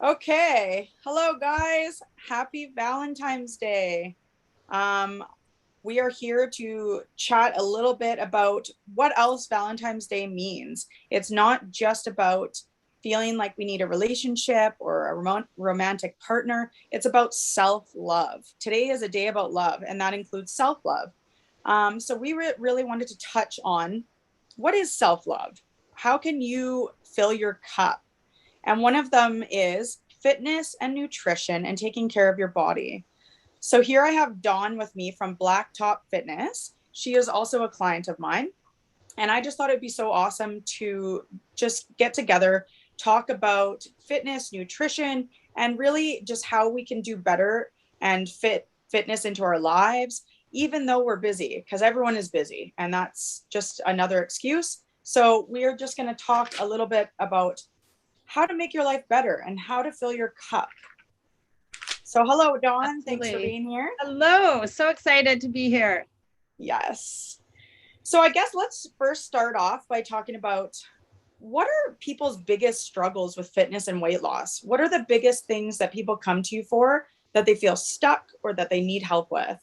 Okay. Hello, guys. Happy Valentine's Day. Um, we are here to chat a little bit about what else Valentine's Day means. It's not just about feeling like we need a relationship or a romantic partner, it's about self love. Today is a day about love, and that includes self love. So, we really wanted to touch on what is self love? How can you fill your cup? And one of them is fitness and nutrition and taking care of your body. So here I have Dawn with me from Blacktop Fitness. She is also a client of mine. And I just thought it'd be so awesome to just get together, talk about fitness, nutrition, and really just how we can do better and fit fitness into our lives, even though we're busy, because everyone is busy. And that's just another excuse. So we are just going to talk a little bit about how to make your life better and how to fill your cup. So, hello, Dawn. Thanks for Absolutely. being here. Hello. So excited to be here. Yes. So, I guess let's first start off by talking about what are people's biggest struggles with fitness and weight loss? What are the biggest things that people come to you for that they feel stuck or that they need help with?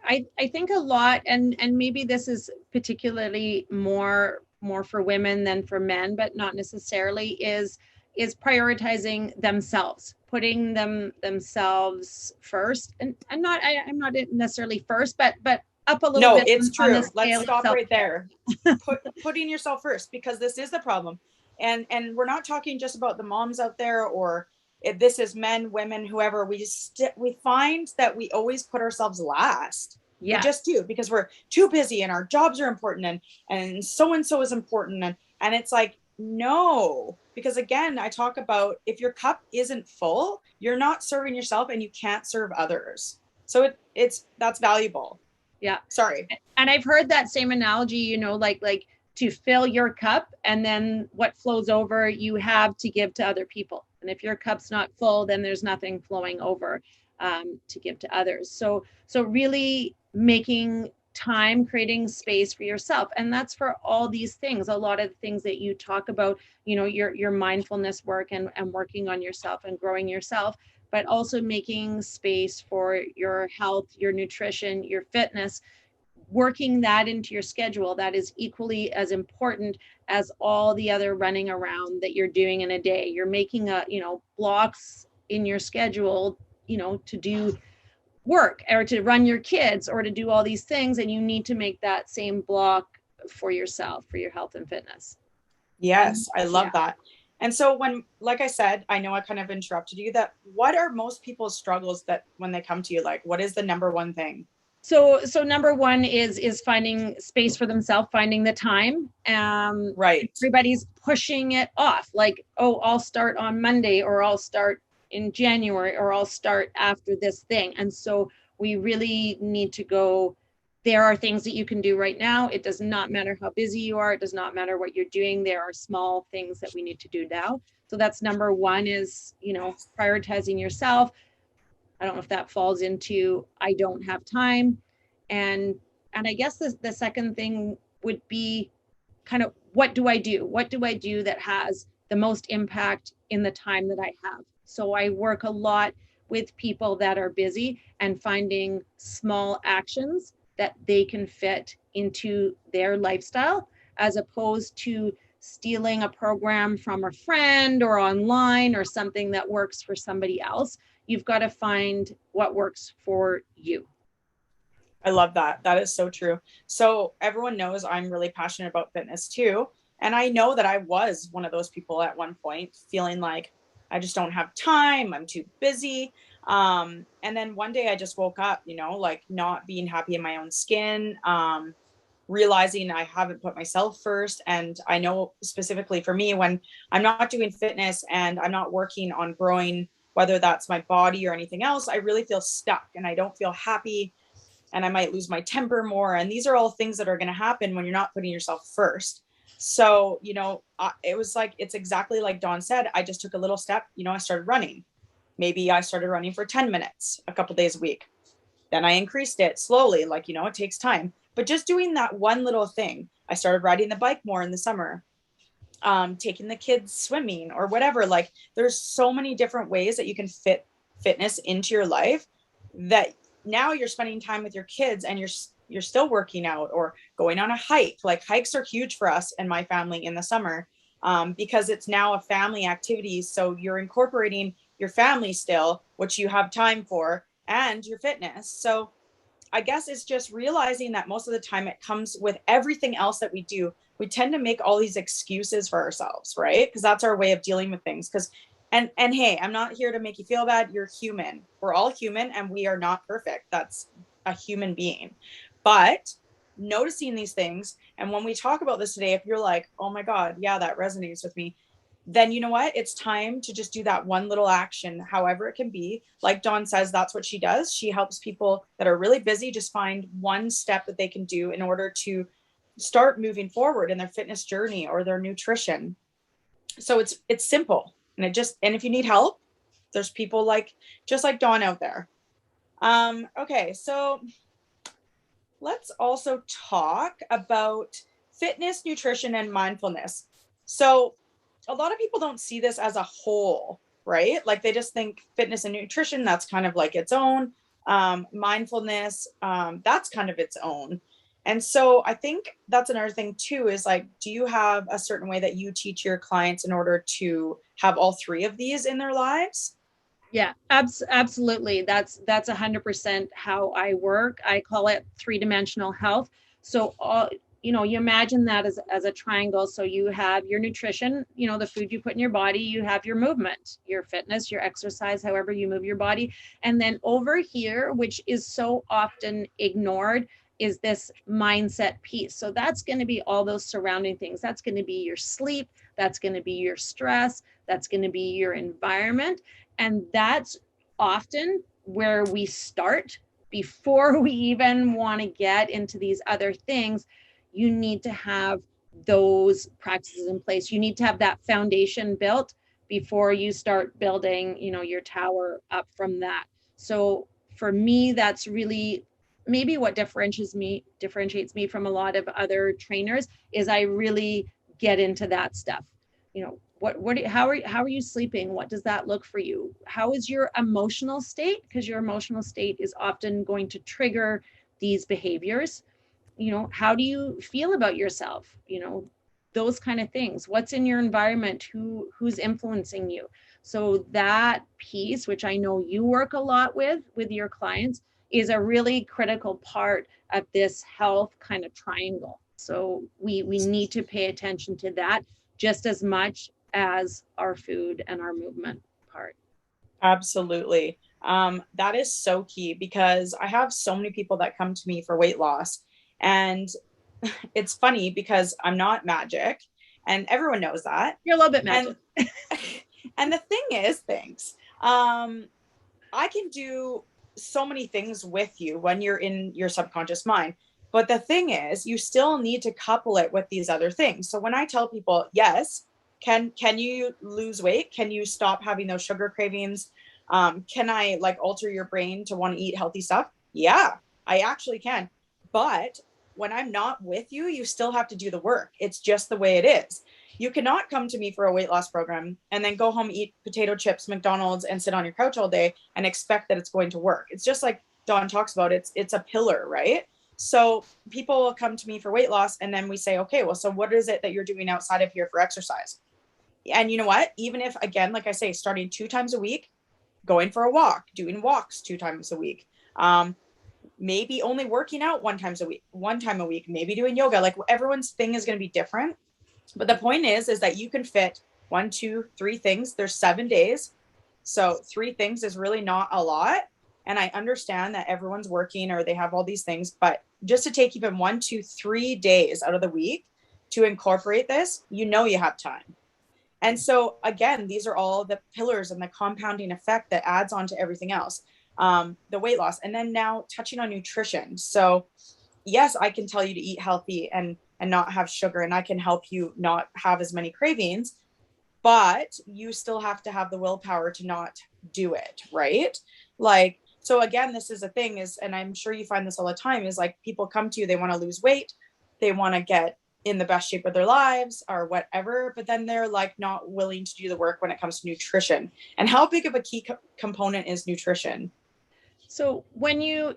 I think a lot, and maybe this is particularly more for women than for men, but not necessarily, is prioritizing themselves, putting themselves first, and not I'm not necessarily first, but up a little No, bit it's on the true. Let's scale of stop self right care. there. Putting yourself first, because this is the problem. And we're not talking just about the moms out there, or if this is men, women, whoever. We find that we always put ourselves last. We just Yes. do, because we're too busy and our jobs are important, and so is important, and it's like, no, because again, I talk about, if your cup isn't full, you're not serving yourself and you can't serve others. So it's that's valuable. Yeah. Sorry. And I've heard that same analogy, like to fill your cup, and then what flows over you have to give to other people. And if your cup's not full, then there's nothing flowing over to give to others. So really making time, creating space for yourself, and that's for all these things. A lot of the things that you talk about, your mindfulness work, and working on yourself and growing yourself, but also making space for your health, your nutrition, your fitness, working that into your schedule. That is equally as important as all the other running around that you're doing in a day. You're making blocks in your schedule, to do work or to run your kids or to do all these things, and you need to make that same block for yourself, for your health and fitness. And Yes, I yeah. love that. And so when, like I said, I know I kind of interrupted you, that what are most people's struggles that when they come to you, like what is the number one thing? So number one is finding space for themselves, finding the time. Right. Everybody's pushing it off, like, oh, I'll start on Monday, or I'll start in January, or I'll start after this thing. And so we really need to go, there are things that you can do right now. It does not matter how busy you are, it does not matter what you're doing. There are small things that we need to do now. So that's number one, is prioritizing yourself. I don't know if that falls into I don't have time. And and I guess the second thing would be kind of, what do I do? What do I do that has the most impact in the time that I have? So I work a lot with people that are busy, and finding small actions that they can fit into their lifestyle, as opposed to stealing a program from a friend or online, or something that works for somebody else. You've got to find what works for you. I love that. That is so true. So everyone knows I'm really passionate about fitness too. And I know that I was one of those people at one point, feeling like I just don't have time, I'm too busy. And then one day I just woke up, like not being happy in my own skin, realizing I haven't put myself first. And I know specifically for me, when I'm not doing fitness and I'm not working on growing, whether that's my body or anything else, I really feel stuck and I don't feel happy, and I might lose my temper more. And these are all things that are going to happen when you're not putting yourself first. So, it was like, it's exactly like Dawn said. I just took a little step. I started running. Maybe I started running for 10 minutes a couple days a week. Then I increased it slowly, like, it takes time. But just doing that one little thing, I started riding the bike more in the summer. taking the kids swimming or whatever. Like there's so many different ways that you can fit fitness into your life, that now you're spending time with your kids and you're still working out or going on a hike. Like hikes are huge for us and my family in the summer, because it's now a family activity. So you're incorporating your family still, which you have time for, and your fitness. So I guess it's just realizing that most of the time it comes with everything else that we do. We tend to make all these excuses for ourselves, right? Because that's our way of dealing with things. Because and hey, I'm not here to make you feel bad. You're human. We're all human and we are not perfect. That's a human being. But noticing these things, and when we talk about this today, if you're like, oh my God, yeah, that resonates with me, then you know what? It's time to just do that one little action, however it can be. Like Dawn says, that's what she does. She helps people that are really busy just find one step that they can do in order to start moving forward in their fitness journey or their nutrition. So it's simple. And if you need help, there's people like just like Dawn out there. Okay, so let's also talk about fitness, nutrition, and mindfulness. So a lot of people don't see this as a whole, right? Like they just think fitness and nutrition, that's kind of like its own. Mindfulness, that's kind of its own. And so I think that's another thing too, is like, do you have a certain way that you teach your clients in order to have all three of these in their lives? Yeah, absolutely. That's 100% how I work. I call it three-dimensional health. So all, you imagine that as a triangle. So you have your nutrition, the food you put in your body, you have your movement, your fitness, your exercise, however you move your body. And then over here, which is so often ignored, is this mindset piece. So that's going to be all those surrounding things. That's going to be your sleep, that's going to be your stress, that's going to be your environment. And that's often where we start before we even want to get into these other things. You need to have those practices in place. You need to have that foundation built before you start building, your tower up from that. So for me, that's really maybe what differentiates me from a lot of other trainers, is I really get into that stuff. How are you sleeping? What does that look for you? How is your emotional state? Because your emotional state is often going to trigger these behaviors. How do you feel about yourself? Those kind of things. What's in your environment? Who's influencing you? So that piece, which I know you work a lot with your clients, is a really critical part of this health kind of triangle. So we need to pay attention to that just as much as our food and our movement part. Absolutely. That is so key because I have so many people that come to me for weight loss. And it's funny because I'm not magic and everyone knows that. You're a little bit And magic. and the thing is, thanks. I can do so many things with you when you're in your subconscious mind. But the thing is, you still need to couple it with these other things. So when I tell people, yes, can you lose weight? Can you stop having those sugar cravings? Can I like alter your brain to want to eat healthy stuff? Yeah, I actually can. But when I'm not with you, you still have to do the work. It's just the way it is. You cannot come to me for a weight loss program and then go home, eat potato chips, McDonald's, and sit on your couch all day and expect that it's going to work. It's just like Dawn talks about. It's a pillar, right? So people will come to me for weight loss, and then we say, okay, well, so what is it that you're doing outside of here for exercise? And you know what? Even if, again, like I say, starting 2 times a week, going for a walk, doing walks 2 times a week, maybe only working out 1 time a week, maybe doing yoga. Like everyone's thing is going to be different. But the point is that you can fit 1, 2, 3 things. There's 7 days. So 3 things is really not a lot. And I understand that everyone's working or they have all these things, but just to take even 1, 2, 3 days out of the week to incorporate this, you have time. And so again, these are all the pillars and the compounding effect that adds on to everything else. The weight loss, and then now touching on nutrition. So yes, I can tell you to eat healthy and not have sugar, and I can help you not have as many cravings, but you still have to have the willpower to not do it, right? Like, so again, this is a thing is, and I'm sure you find this all the time, is like people come to you, they want to lose weight, they want to get in the best shape of their lives or whatever, but then they're like not willing to do the work when it comes to nutrition. And how big of a key component is nutrition? So when you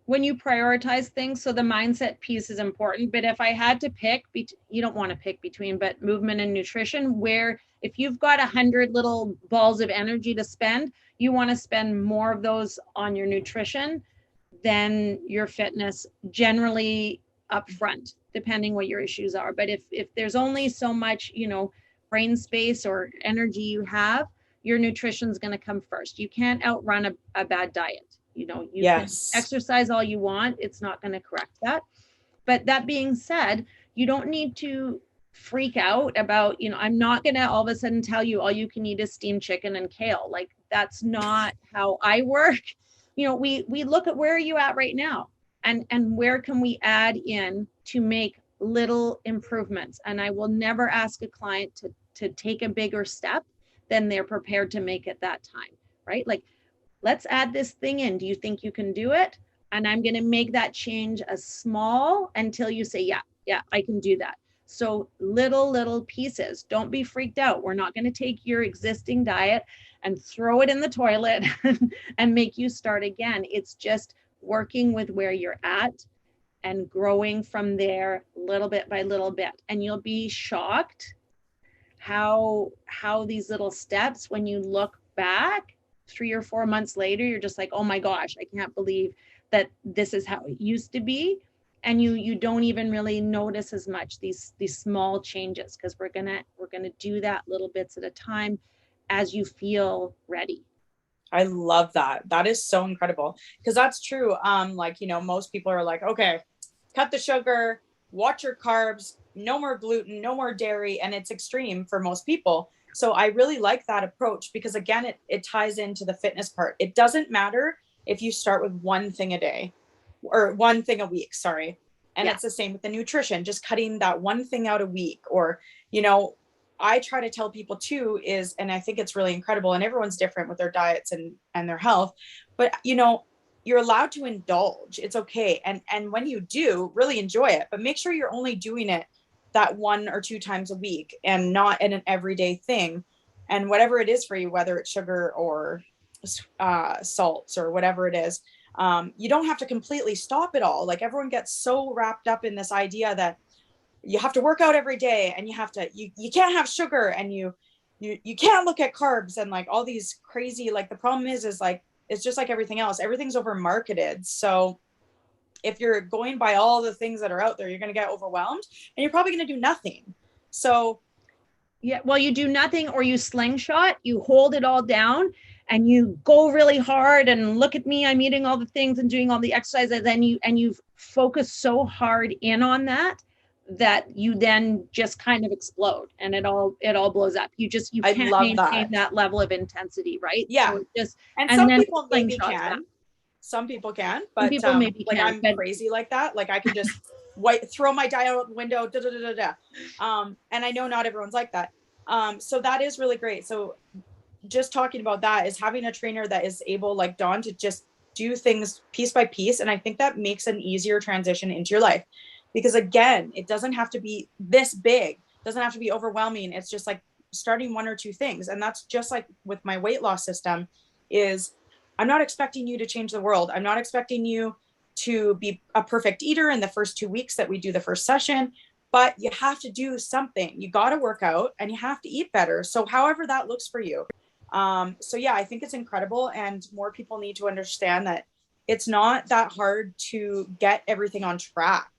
prioritize things, so the mindset piece is important, but if I had to pick, you don't want to pick between, but movement and nutrition, where if you've got 100 little balls of energy to spend, you want to spend more of those on your nutrition than your fitness, generally upfront, depending what your issues are. But if there's only so much, brain space or energy you have, your nutrition is going to come first. You can't outrun a bad diet. You can Yes. exercise all you want. It's not going to correct that. But that being said, you don't need to freak out about, I'm not going to all of a sudden tell you all you can eat is steamed chicken and kale. Like, that's not how I work. We look at where are you at right now, and where can we add in to make little improvements. And I will never ask a client to take a bigger step than they're prepared to make at that time, right? Like, let's add this thing in. Do you think you can do it? And I'm going to make that change as small until you say, yeah, I can do that. So little pieces. Don't be freaked out. We're not going to take your existing diet and throw it in the toilet and make you start again. It's just working with where you're at and growing from there little bit by little bit. And you'll be shocked how these little steps, when you look back 3 or 4 months later, you're just like, oh my gosh, I can't believe that this is how it used to be. And you don't even really notice as much these small changes, because we're gonna do that little bits at a time as you feel ready. I love that. That is so incredible, because that's true. Most people are like, okay, cut the sugar, watch your carbs, no more gluten, no more dairy, and it's extreme for most people. So I really like that approach, because again, it ties into the fitness part. It doesn't matter if you start with one thing a day or one thing a week, sorry. And It's the same with the nutrition, just cutting that one thing out a week. Or, I try to tell people too is, and I think it's really incredible, and everyone's different with their diets and their health, but you're allowed to indulge. It's okay. And when you do, really enjoy it, but make sure you're only doing it that 1 or 2 times a week and not an everyday thing. And whatever it is for you, whether it's sugar or salts or whatever it is, you don't have to completely stop it all. Like, everyone gets so wrapped up in this idea that you have to work out every day, and you can't have sugar, and you can't look at carbs, and like all these crazy, like, the problem is like, it's just like everything else. Everything's over marketed. So if you're going by all the things that are out there, you're going to get overwhelmed, and you're probably going to do nothing. So yeah, well, you do nothing, or you slingshot, you hold it all down, and you go really hard and look at me, I'm eating all the things and doing all the exercises, and you focus so hard in on that you then just kind of explode, and it all blows up. You can't maintain that level of intensity, right? Yeah. So and some people maybe can. Some people can, but some people maybe like can, I'm crazy like that. Like, I can just throw my diet out the window, and I know not everyone's like that. So that is really great. So just talking about that is having a trainer that is able, like Dawn, to just do things piece by piece. And I think that makes an easier transition into your life, because again, it doesn't have to be this big, it doesn't have to be overwhelming. It's just like starting 1 or 2 things. And that's just like with my weight loss system is, I'm not expecting you to change the world. I'm not expecting you to be a perfect eater in the first 2 weeks that we do the first session, but you have to do something. You got to work out, and you have to eat better. So however that looks for you. So yeah, I think it's incredible, and more people need to understand that it's not that hard to get everything on track.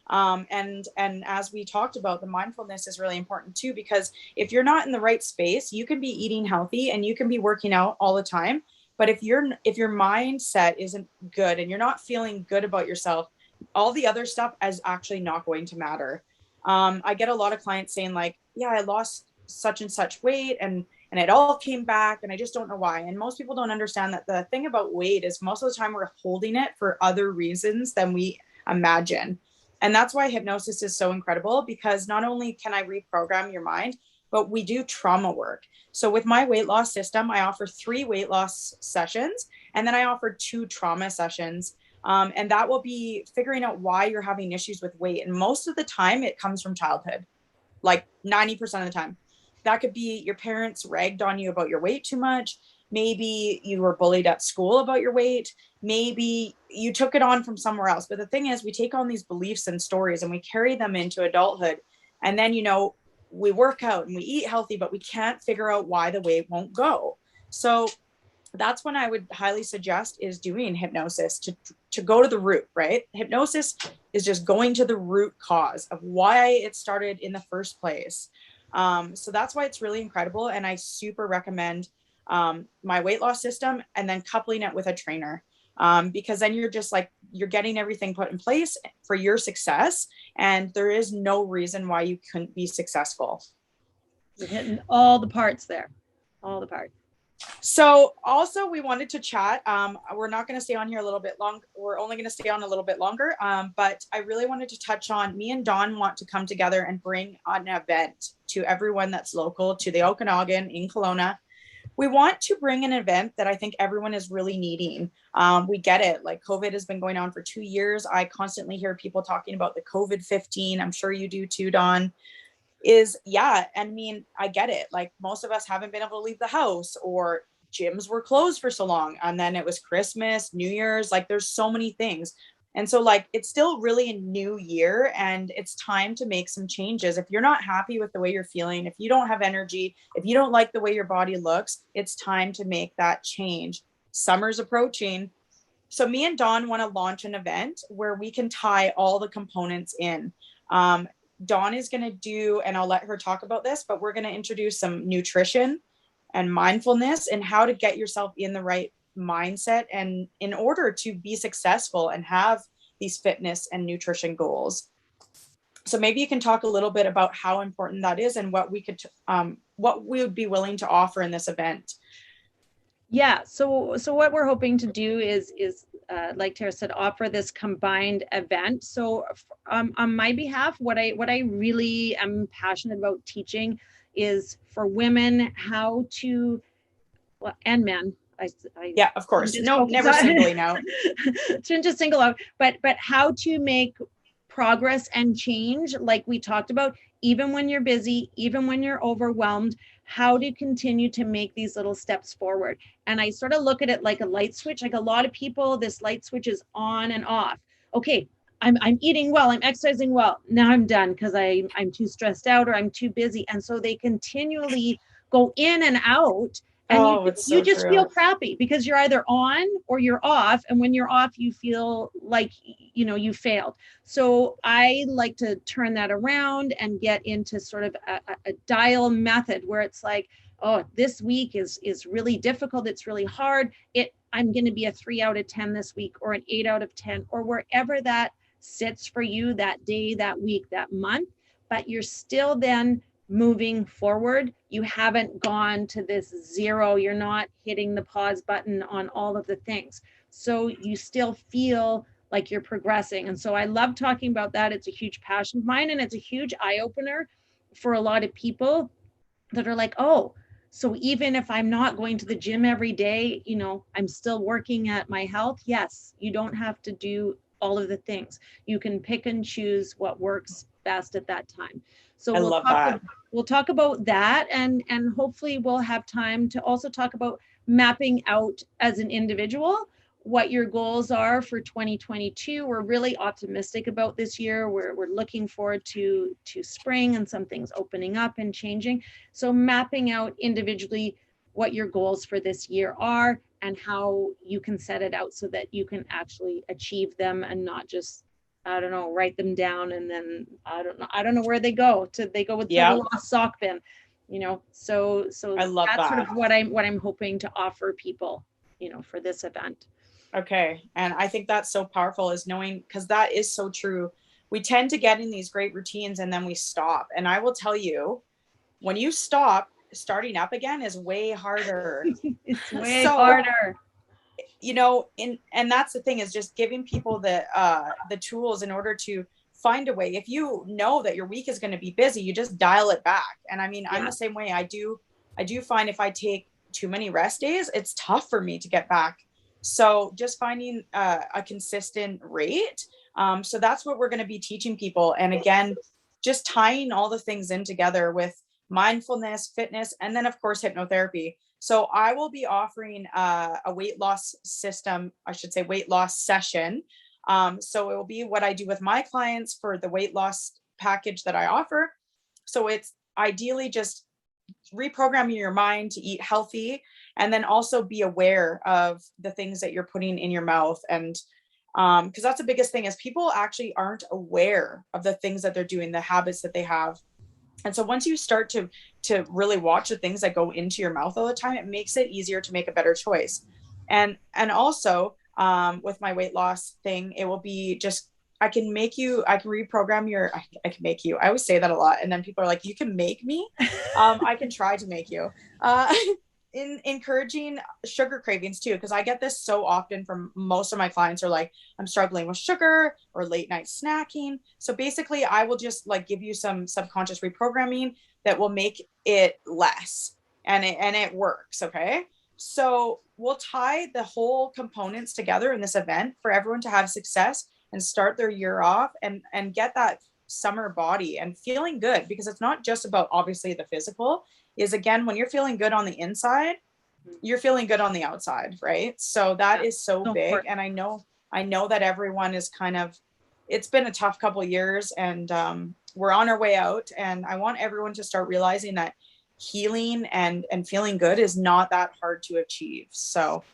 And as we talked about, the mindfulness is really important too, because if you're not in the right space, you can be eating healthy and you can be working out all the time. But if your mindset isn't good and you're not feeling good about yourself, all the other stuff is actually not going to matter. I get a lot of clients saying like, yeah, I lost such and such weight and it all came back and I just don't know why. And most people don't understand that the thing about weight is most of the time we're holding it for other reasons than we imagine. And that's why hypnosis is so incredible, because not only can I reprogram your mind, but we do trauma work. So with my weight loss system, I offer 3 weight loss sessions, and then I offer 2 trauma sessions. And that will be figuring out why you're having issues with weight. And most of the time it comes from childhood, like 90% of the time. That could be your parents ragged on you about your weight too much. Maybe you were bullied at school about your weight. Maybe you took it on from somewhere else. But the thing is, we take on these beliefs and stories and we carry them into adulthood. And then, we work out and we eat healthy, but we can't figure out why the weight won't go. So that's when I would highly suggest is doing hypnosis to go to the root, right? Hypnosis is just going to the root cause of why it started in the first place. So that's why it's really incredible. And I super recommend my weight loss system and then coupling it with a trainer. Because then you're getting everything put in place for your success. And there is no reason why you couldn't be successful. You're hitting all the parts there, all the parts. So also we wanted to chat. We're not going to stay on here a little bit long. We're only going to stay on a little bit longer. But I really wanted to touch on, me and Dawn want to come together and bring an event to everyone that's local to the Okanagan in Kelowna. We want to bring an event that I think everyone is really needing. We get it. Like COVID has been going on for 2 years. I constantly hear people talking about the COVID-15. I'm sure you do too, Dawn. I mean, I get it. Like most of us haven't been able to leave the house, or gyms were closed for so long. And then it was Christmas, New Year's, like there's so many things. And so like, it's still really a new year and it's time to make some changes. If you're not happy with the way you're feeling, if you don't have energy, if you don't like the way your body looks, it's time to make that change. Summer's approaching. So me and Dawn want to launch an event where we can tie all the components in. Dawn is going to do, and I'll let her talk about this, but we're going to introduce some nutrition and mindfulness and how to get yourself in the right mindset and in order to be successful and have these fitness and nutrition goals. So maybe you can talk a little bit about how important that is and what we would be willing to offer in this event. Yeah. So what we're hoping to do is like Tara said, offer this combined event. So on my behalf, what I really am passionate about teaching is for women how to, well, and men. Yeah, of course. No, never singling out. Shouldn't just single out, but how to make progress and change, like we talked about, even when you're busy, even when you're overwhelmed, how to continue to make these little steps forward. And I sort of look at it like a light switch. Like a lot of people, this light switch is on and off. Okay, I'm eating well, I'm exercising well. Now I'm done because I'm too stressed out or I'm too busy. And so they continually go in and out. And you just feel crappy because you're either on or you're off. And when you're off, you feel like, you failed. So I like to turn that around and get into sort of a dial method where it's like, oh, this week is really difficult. It's really hard. I'm going to be a 3 out of 10 this week, or an 8 out of 10, or wherever that sits for you that day, that week, that month. But you're still then moving forward. You haven't gone to this zero. You're not hitting the pause button on all of the things. So you still feel like you're progressing. And so I love talking about that. It's a huge passion of mine, and it's a huge eye opener for a lot of people that are like, oh, so even if I'm not going to the gym every day, I'm still working at my health. Yes, you don't have to do all of the things. You can pick and choose what works best at that time. So we'll talk about that, and hopefully we'll have time to also talk about mapping out as an individual what your goals are for 2022. We're really optimistic about this year. We're looking forward to spring and some things opening up and changing. So mapping out individually what your goals for this year are and how you can set it out so that you can actually achieve them and not just, I don't know, write them down and then I don't know where they go. They go with the lost sock bin, So I love that's that. sort of what I'm hoping to offer people, for this event. Okay. And I think that's so powerful, is knowing, because that is so true. We tend to get in these great routines and then we stop. And I will tell you, when you stop, starting up again is way harder. It's way harder. And that's the thing, is just giving people the tools in order to find a way. If you know that your week is going to be busy, you just dial it back. And I mean, I'm the same way. I do find if I take too many rest days, it's tough for me to get back So just finding a consistent rate. So that's what we're going to be teaching people. And again, just tying all the things in together with mindfulness, fitness, and then of course hypnotherapy. So I will be offering a weight loss system, I should say weight loss session. So it will be what I do with my clients for the weight loss package that I offer. So it's ideally just reprogramming your mind to eat healthy, and then also be aware of the things that you're putting in your mouth. And because that's the biggest thing, is people actually aren't aware of the things that they're doing, the habits that they have. And so once you start to really watch the things that go into your mouth all the time, it makes it easier to make a better choice. And also with my weight loss thing, it will be just, I can reprogram your, I can make you, I always say that a lot. And then people are like, you can make me. I can try to make you. In encouraging sugar cravings too, because I get this so often from most of my clients are like, I'm struggling with sugar or late night snacking. So basically I will just like give you some subconscious reprogramming that will make it less, and it works. Okay. So we'll tie the whole components together in this event for everyone to have success and start their year off and get that summer body and feeling good, because it's not just about obviously the physical. Is again, when you're feeling good on the inside, you're feeling good on the outside, right? So that is so big. And I know that everyone is kind of, it's been a tough couple years, and we're on our way out, and I want everyone to start realizing that healing and feeling good is not that hard to achieve. So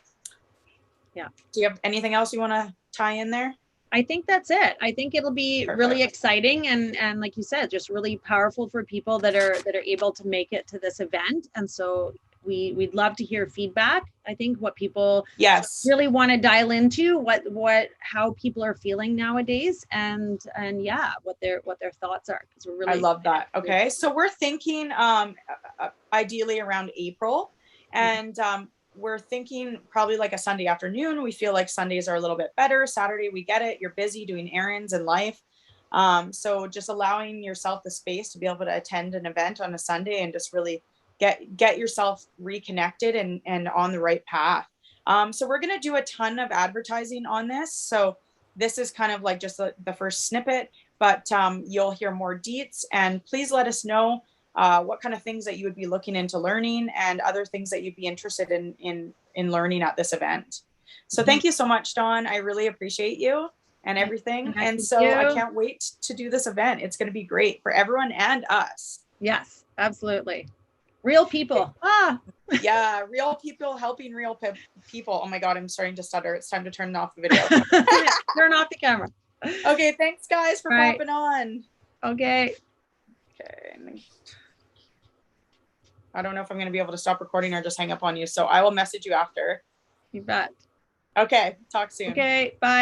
yeah. Do you have anything else you want to tie in there? I think that's it. I think it'll be Perfect. really exciting and like you said, just really powerful for people that are able to make it to this event. And so we'd love to hear feedback. I think what people really want to dial into, how people are feeling nowadays, and yeah, what their thoughts are. Because we're really, I love that. Okay, so we're thinking ideally around April, and we're thinking probably like a Sunday afternoon. We feel like Sundays are a little bit better. Saturday, we get it. You're busy doing errands and life. So just allowing yourself the space to be able to attend an event on a Sunday and just really get yourself reconnected and on the right path. So we're going to do a ton of advertising on this. So this is kind of like just the first snippet, but you'll hear more deets, and please let us know what kind of things that you would be looking into learning and other things that you'd be interested in learning at this event. So thank you so much, Dawn. I really appreciate you and everything. And so I can't wait to do this event. It's going to be great for everyone and us. Yes, absolutely. Real people. Yeah, real people helping real people. Oh my God, I'm starting to stutter. It's time to turn off the video. Turn off the camera. Okay, thanks guys for popping on. Okay. I don't know if I'm going to be able to stop recording or just hang up on you. So I will message you after. You bet. Okay, talk soon. Okay, bye.